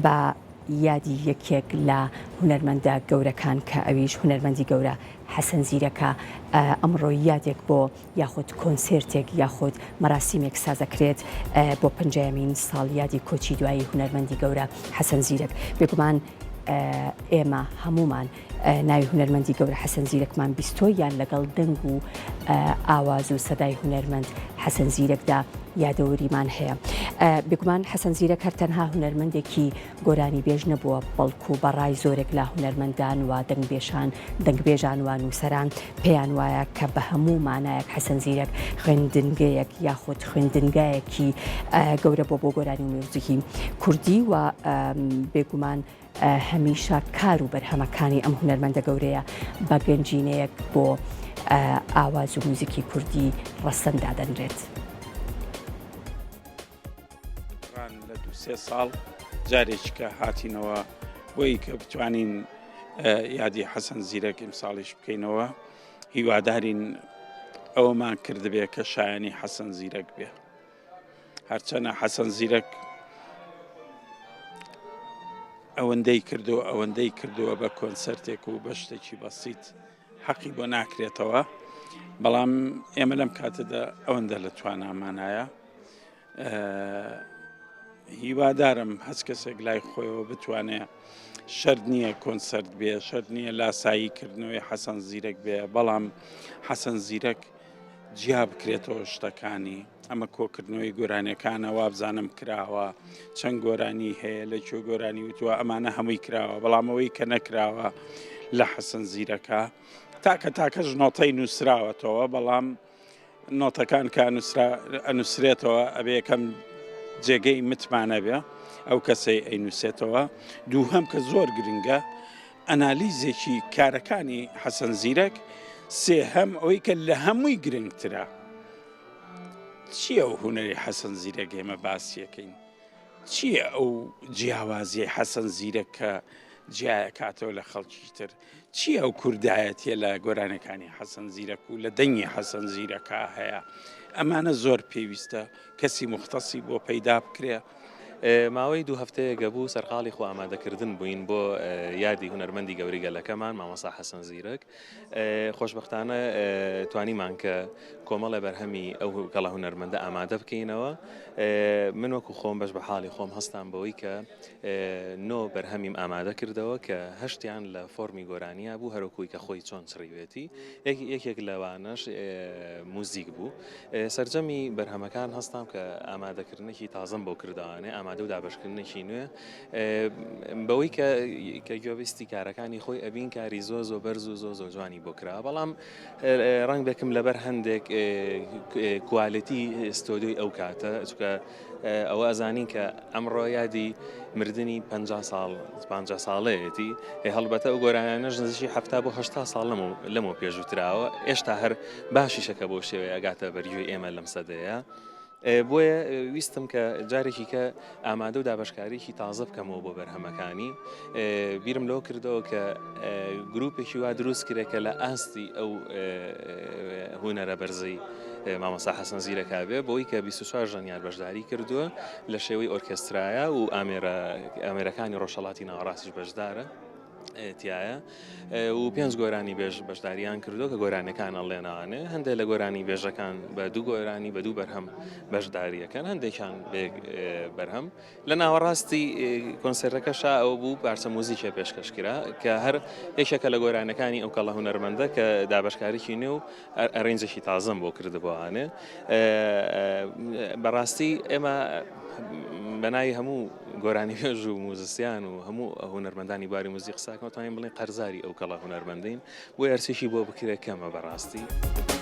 بە یادی یەکێک لە هونەرمەندە گەورەکان کە ئەویش هونەرمەندی گەورە حەسەن زیرەکە ئەمڕۆ یادێک بۆ یاخود کۆنسێرتێک یاخود مەراسیمێک سازەکرێت بۆ 50مین ساڵ یادی کۆچی دوایی هونەرمەندی گەورە حەسەن زیرەک. بێگومان ئێمە هەمومان ناوی هونەرمەندی گەورە حەسەن زیرەکمان بیستۆیان لەگەڵ دەنگ و ئاواز و سەدای هونەرمەند حەسەن زیرەکدا یادەوەریمان هەیە. بێگومان حەسەن زیرەک هەر تەنها هونەرمەندێکی گۆرانی بێژ نەبووە، بەڵکو بەڕای زۆرێک لە هونەرمەندان و دەنگبێژان و نووسەران پێیان وایە کە بە هەموو مانایەک حەسەن زیرەک خوێندنگەیەک یاخود خوێندنگایەکی گەورە بۆ گۆرانی موزیکی کوردی و بێگومان هەمیشە کار و بەرهەمەکانی ئەم هونەرمەندە گەورەیە بە گەنجینەیەک بۆ ئاواز و موزیکی کوردی ڕەسەن دادەنرێت. لە 2-3 ساڵ جارێککە هاتینەوە بۆی کە بتوانین یادی حەسەن زیرەک ئیمساڵیش بکەینەوە، هیوادارین ئەوەمان کردبێ کە شایانی حەسەن زیرەک بێ. هەرچەنە حەسەن زیرەک ئەوەندەی کردووە بە کۆنسەرتێک و بە شتێکی بەسیت حەقی بۆ ناکرێتەوە، بەڵام ئێمە لەم کاتەدا ئەوەندە لە توانامانایە. هیوادارم هەست کەسێک لای خۆیەوە بتوانێت شەرت نییە کۆنسەرت بێ، شەرت نییە لاساییکردنەوەی حەسەن زیرەک بێ، بەڵام حەسەن زیرەک جیا بکرێتەوە شتەکانی. ئەمە کۆکردنەوەی گۆرانیەکانە وابزانم کراوە، چەند گۆرانی هەیە لە کوێ گۆرانی وتووە ئەمانە هەمووی کراوە، بەڵام ئەوەی کە نەکراوە لە حەسەن زیرەکە تاکەش نۆتەی نووسراوەتەوە، بەڵام نۆتەکان کە ئەنووسرێتەوە ئەبێ یەکەم جێگەی متمانە بێ ئەو کەسەی ئەینووسێتەوە. دووهەم کە زۆر گرنگە ئەنالیزێکی کارەکانی حەسەن زیرەک، سێهەم ئەوەی کە لە هەمووی گرنگترە چییە ئەو هونەری حەسەن زیرەک ئێمە باسیەکەین، چییە ئەو جیاوازیە حەسەن زیرەک کە جیایە کاتەوە لە خەڵکی تر، چییە ئەو کوردایەتیە لە گۆرانەکانی حەسەن زیرەک و لە دەنگی حەسەن زیرەکە هەیە. ئەمانە زۆر پێویستە کەسی مختصی بۆ پەیدا بکرێ. ماوەی 2 هەفتەیەکە بوو سەرقاڵی خۆ ئامادەکردن بووین بۆ یادی هونەرمەندی گەوری گەلەکەمان مامۆستا حەسەن زیرەک. خۆشبەختانە توانیمان کە کۆمەڵە بەرهەمی ئەو گەڵە هونەرمەندە ئامادە بکەینەوە. من وەکو خۆم بەش بە حاڵی خۆم هەستان بەوەی کە 9 بەرهەمیم ئامادە کردەوە کە 8یان لە فۆرمی گۆرانیە بوو، هەروەکوی کە خۆی چۆن چڕیوێتی. یەکێک لەوانەش موزیک بوو. سەرجەمی بەرهەمەکان هەستام کە ئامادەکردنێکی تازەم بۆ کردوانێ، ئامادە و دابشکردنێکی نوێ، بەوەی کە گوێبیستی کارەکانی خۆی ئەبین کاری زۆ بەرز و زۆ جوانی بۆ کرا، بەڵام ڕەنگ بێکم لەبەر هەندێک کوالیتی ئستۆدیۆی ئەو کاتە، چونکە ئەوە ئەزانین کە ئەمڕۆ یادی مردنی 50 ساڵەیەتی، هەڵبەتە ئەو گۆرانیانەش نزیکی 70 بۆ 80 ساڵ لەمەوە پێشووتراوە، ئێشتا هەر باشیشەکە بۆ شێوەیە ئەگاتە بەرگوێی ئێمە لەم سەدەیە. بۆیە ویستم کە جارێکی کە ئامادە و دابشکاریکی تازە بکەمەوە بۆ بەرهەمەکانی. بیرم لەوە کردەوە کە گروپێکی وا دروست کرێ کە لە ئاستی ئەو هونەرە بەرزەی مامۆستا حەسەن زیرەکە بێ، بۆی کە 24 ژەنیار بەشداری کردووە لە شێوەی ئۆرکێسترایە و ئامێرەکانی ڕۆژهەڵاتی ناوەڕاستیش بەشدارە تایە و 5 گۆرانی بێژ بەشداریان کردو کە گۆرانەکان ئەڵێنانێ، هەندێک لە گۆرانی بێژەکان بە 2 گۆرانی بە 2 بەرهەم بەشداریەکەن، هەندێکیان بەرهەم. لە ناوەڕاستی کۆنسەرتەکەشا ئەوە بوو پارچە موزیکێ پێشکەشکرا کە هەر یەکێکە لە گۆرانەکانی ئەو کەڵە هونەرمەندە کە دابشکارێکی نوێ و ئەرێنجێکی تازەم بۆ کردبووانێ. بەڕاستی ئێمە بەناوی هەموو گۆرانی بێژ و موزیسیان و هەموو هونەرمەندانی باری موزیک قساکەوە توانین بڵێن قەرزاری ئەو کەڵە هونەرمەندین، بۆ ئەرچێکی بۆ بکرێت کەمە بەڕاستی.